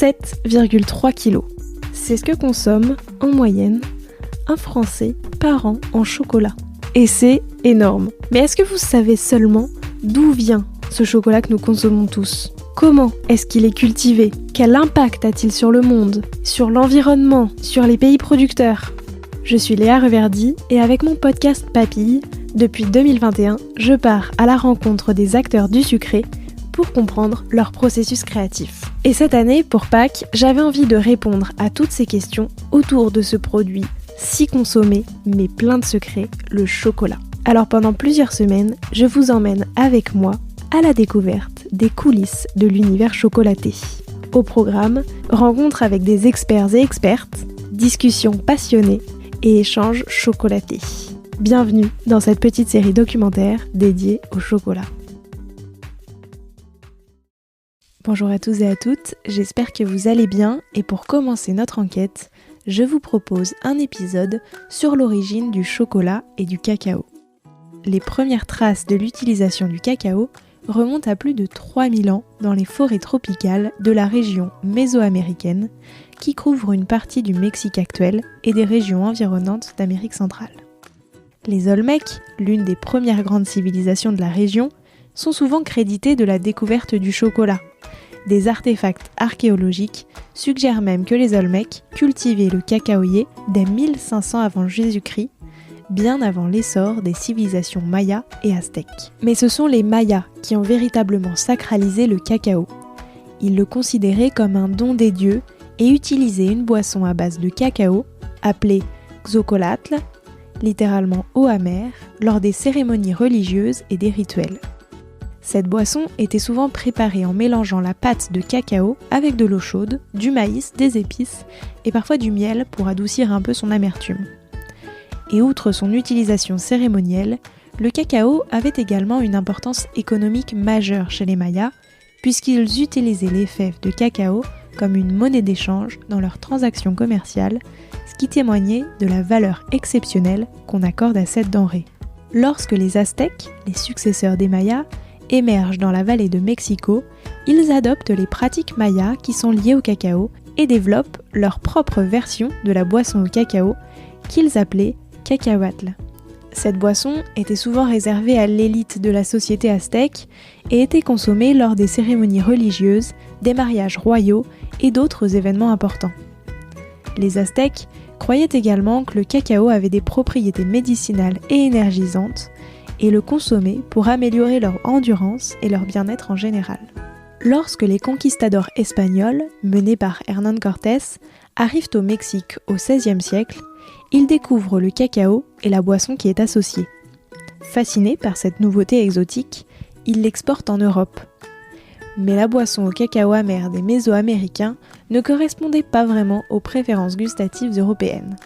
7,3 kg. C'est ce que consomme, en moyenne, un Français par an en chocolat. Et c'est énorme. Mais est-ce que vous savez seulement d'où vient ce chocolat que nous consommons tous ? Comment est-ce qu'il est cultivé ? Quel impact a-t-il sur le monde, sur l'environnement, sur les pays producteurs ? Je suis Léa Reverdy et avec mon podcast Papille, depuis 2021, je pars à la rencontre des acteurs du sucré pour comprendre leur processus créatif. Et cette année, pour Pâques, j'avais envie de répondre à toutes ces questions autour de ce produit si consommé, mais plein de secrets, le chocolat. Alors pendant plusieurs semaines, je vous emmène avec moi à la découverte des coulisses de l'univers chocolaté. Au programme, rencontres avec des experts et expertes, discussions passionnées et échanges chocolatés. Bienvenue dans cette petite série documentaire dédiée au chocolat. Bonjour à tous et à toutes, j'espère que vous allez bien et pour commencer notre enquête, je vous propose un épisode sur l'origine du chocolat et du cacao. Les premières traces de l'utilisation du cacao remontent à plus de 3000 ans dans les forêts tropicales de la région mésoaméricaine qui couvre une partie du Mexique actuel et des régions environnantes d'Amérique centrale. Les Olmecs, l'une des premières grandes civilisations de la région, sont souvent crédités de la découverte du chocolat. Des artefacts archéologiques suggèrent même que les Olmecs cultivaient le cacaoyer dès 1500 avant Jésus-Christ, bien avant l'essor des civilisations mayas et aztèques. Mais ce sont les mayas qui ont véritablement sacralisé le cacao. Ils le considéraient comme un don des dieux et utilisaient une boisson à base de cacao, appelée xocolatl, littéralement eau amère, lors des cérémonies religieuses et des rituels. Cette boisson était souvent préparée en mélangeant la pâte de cacao avec de l'eau chaude, du maïs, des épices et parfois du miel pour adoucir un peu son amertume. Et outre son utilisation cérémonielle, le cacao avait également une importance économique majeure chez les Mayas, puisqu'ils utilisaient les fèves de cacao comme une monnaie d'échange dans leurs transactions commerciales, ce qui témoignait de la valeur exceptionnelle qu'on accorde à cette denrée. Lorsque les Aztèques, les successeurs des Mayas, émergent dans la vallée de Mexico, ils adoptent les pratiques mayas qui sont liées au cacao et développent leur propre version de la boisson au cacao qu'ils appelaient cacahuatl. Cette boisson était souvent réservée à l'élite de la société aztèque et était consommée lors des cérémonies religieuses, des mariages royaux et d'autres événements importants. Les Aztèques croyaient également que le cacao avait des propriétés médicinales et énergisantes et le consommaient pour améliorer leur endurance et leur bien-être en général. Lorsque les conquistadors espagnols, menés par Hernán Cortés, arrivent au Mexique au XVIe siècle, ils découvrent le cacao et la boisson qui est associée. Fascinés par cette nouveauté exotique, ils l'exportent en Europe. Mais la boisson au cacao amer des Mésoaméricains ne correspondait pas vraiment aux préférences gustatives européennes.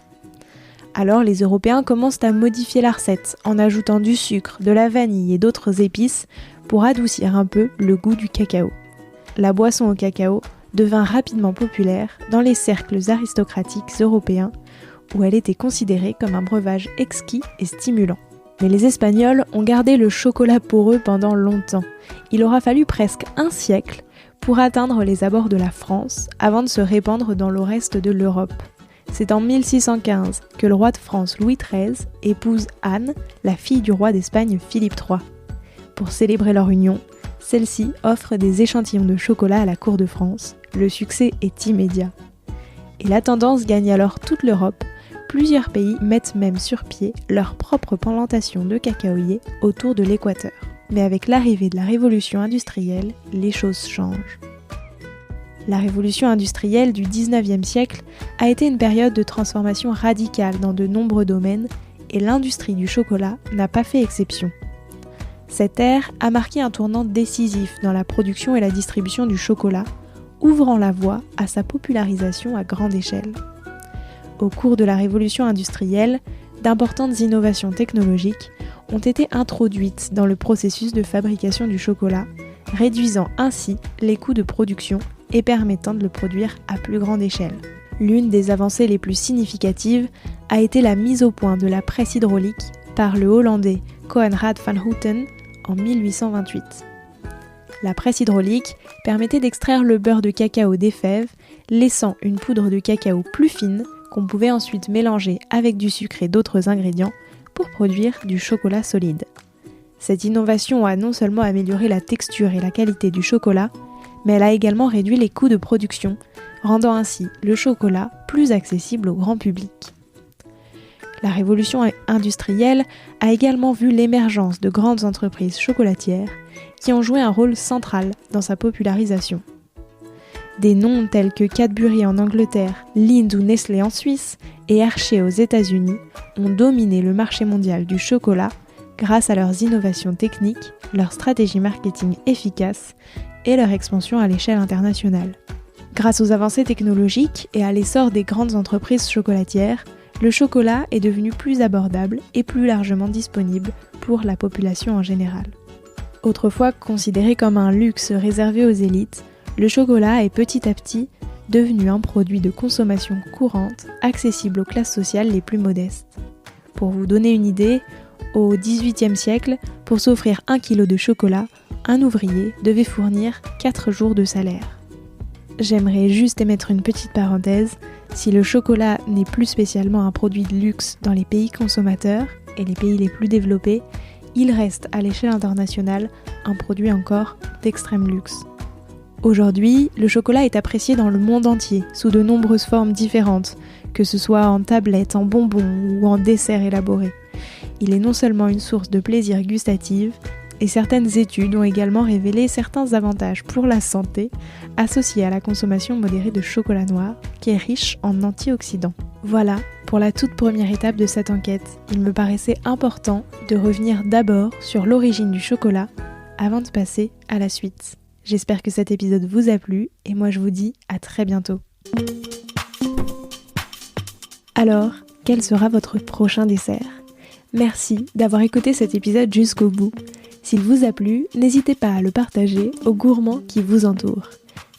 Alors les Européens commencent à modifier la recette en ajoutant du sucre, de la vanille et d'autres épices pour adoucir un peu le goût du cacao. La boisson au cacao devint rapidement populaire dans les cercles aristocratiques européens où elle était considérée comme un breuvage exquis et stimulant. Mais les Espagnols ont gardé le chocolat pour eux pendant longtemps. Il aura fallu presque un siècle pour atteindre les abords de la France avant de se répandre dans le reste de l'Europe. C'est en 1615 que le roi de France Louis XIII épouse Anne, la fille du roi d'Espagne Philippe III. Pour célébrer leur union, celle-ci offre des échantillons de chocolat à la cour de France. Le succès est immédiat. Et la tendance gagne alors toute l'Europe. Plusieurs pays mettent même sur pied leur propre plantation de cacaoyer autour de l'équateur. Mais avec l'arrivée de la révolution industrielle, les choses changent. La révolution industrielle du XIXe siècle a été une période de transformation radicale dans de nombreux domaines et l'industrie du chocolat n'a pas fait exception. Cette ère a marqué un tournant décisif dans la production et la distribution du chocolat, ouvrant la voie à sa popularisation à grande échelle. Au cours de la révolution industrielle, d'importantes innovations technologiques ont été introduites dans le processus de fabrication du chocolat, réduisant ainsi les coûts de production et permettant de le produire à plus grande échelle. L'une des avancées les plus significatives a été la mise au point de la presse hydraulique par le Hollandais Coenraad van Houten en 1828. La presse hydraulique permettait d'extraire le beurre de cacao des fèves laissant une poudre de cacao plus fine qu'on pouvait ensuite mélanger avec du sucre et d'autres ingrédients pour produire du chocolat solide. Cette innovation a non seulement amélioré la texture et la qualité du chocolat, mais elle a également réduit les coûts de production, rendant ainsi le chocolat plus accessible au grand public. La révolution industrielle a également vu l'émergence de grandes entreprises chocolatières qui ont joué un rôle central dans sa popularisation. Des noms tels que Cadbury en Angleterre, Lindt ou Nestlé en Suisse et Hershey aux États-Unis ont dominé le marché mondial du chocolat grâce à leurs innovations techniques, leur stratégie marketing efficace et leur expansion à l'échelle internationale. Grâce aux avancées technologiques et à l'essor des grandes entreprises chocolatières, le chocolat est devenu plus abordable et plus largement disponible pour la population en général. Autrefois considéré comme un luxe réservé aux élites, le chocolat est petit à petit devenu un produit de consommation courante, accessible aux classes sociales les plus modestes. Pour vous donner une idée, au XVIIIe siècle, pour s'offrir 1 kg de chocolat, un ouvrier devait fournir 4 jours de salaire. J'aimerais juste émettre une petite parenthèse, si le chocolat n'est plus spécialement un produit de luxe dans les pays consommateurs et les pays les plus développés, il reste à l'échelle internationale un produit encore d'extrême luxe. Aujourd'hui, le chocolat est apprécié dans le monde entier, sous de nombreuses formes différentes, que ce soit en tablettes, en bonbons ou en desserts élaborés. Il est non seulement une source de plaisir gustatif, et certaines études ont également révélé certains avantages pour la santé associés à la consommation modérée de chocolat noir, qui est riche en antioxydants. Voilà pour la toute première étape de cette enquête. Il me paraissait important de revenir d'abord sur l'origine du chocolat avant de passer à la suite. J'espère que cet épisode vous a plu et moi je vous dis à très bientôt. Alors, quel sera votre prochain dessert ? Merci d'avoir écouté cet épisode jusqu'au bout. S'il vous a plu, n'hésitez pas à le partager aux gourmands qui vous entourent.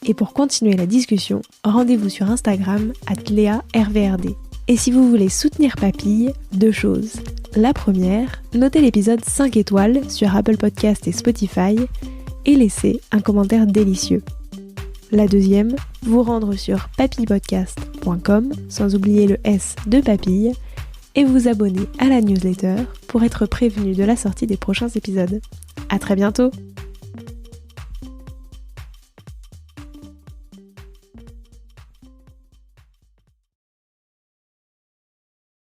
Et pour continuer la discussion, rendez-vous sur Instagram @LeaRVRD. Et si vous voulez soutenir Papille, 2 choses. La première, notez l'épisode 5 étoiles sur Apple Podcast et Spotify et laissez un commentaire délicieux. La deuxième, vous rendre sur papillepodcast.com, sans oublier le S de Papille, et vous abonner à la newsletter pour être prévenu de la sortie des prochains épisodes. À très bientôt!